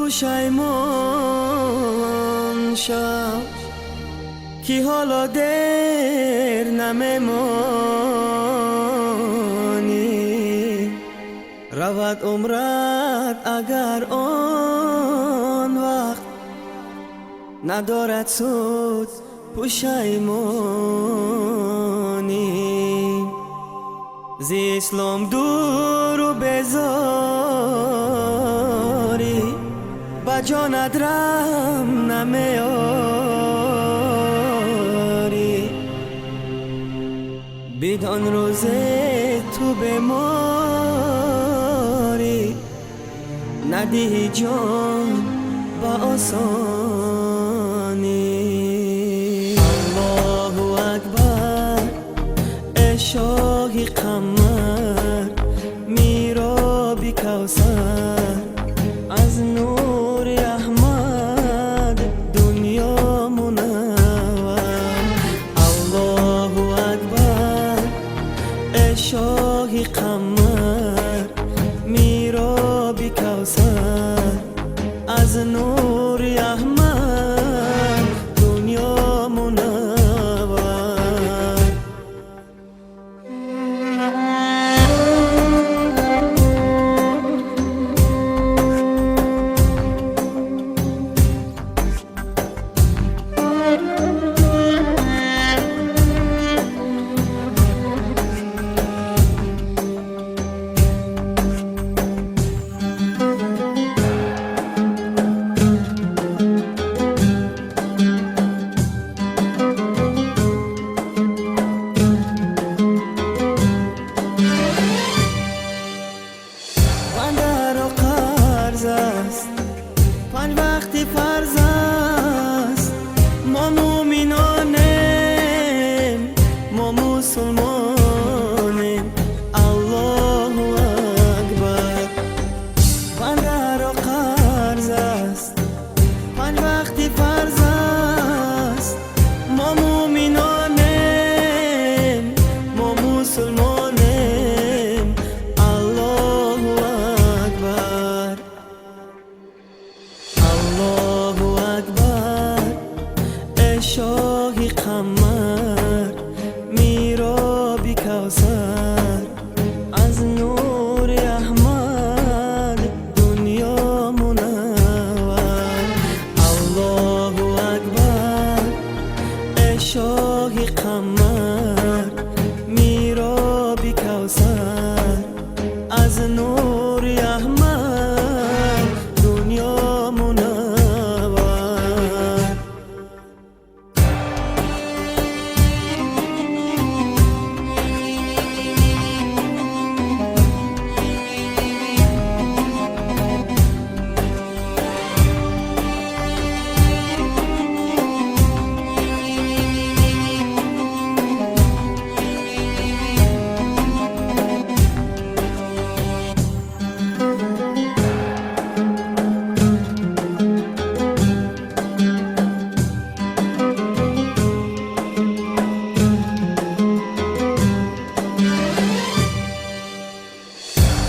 پوشایمان شو که حالا دیر نمیمانی، رود عمرت اگر آن وقت ندارد سود پوشایمانی. ز اسلام دور و بزاری با جانت رم نمیاری، بدان روز تو بماری ندهی جان با آسانی. الله اکبر ای شاه قمر، میرابی کوثر از نور احمد دنیا منور. الله اکبر ای شاه قمر، میرابی کوثر از نور احمد دنیا منور. پنج وقتی فرض است، ما مومنانیم، ما مسلمانیم. الله اکبر بنده را قرض است، پنج وقتی فرض است، ما مومنانیم، ما مسلمانیم. الله اکبر الله اکبر ای شاه قمر، میرابی کوثر از نور احمد دنیا منور. الله اکبر ای شاه قمر، میرابی کوثر از نور احمد دنیا منور.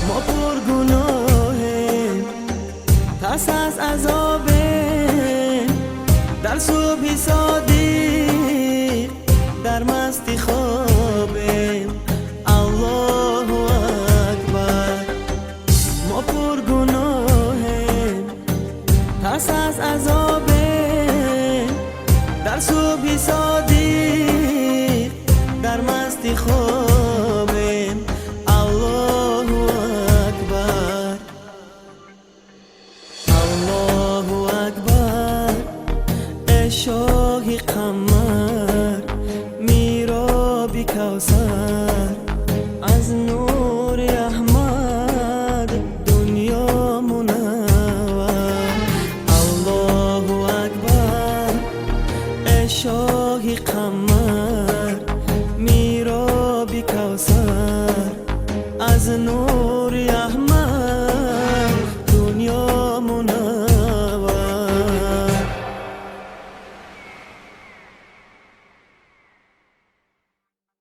ما پرگناهیم، پس از عذابیم، در صبح صادق در مستی خوابیم. الله اکبر ما پرگناهیم، پس از عذابیم، در صبح صادق در مستی خوابیم. الله اکبر الله اکبر ای شاه قمر، میرابی کوثر از نور احمد دنیا منور. الله اکبر ای شاه قمر، میرابی کوثر از نور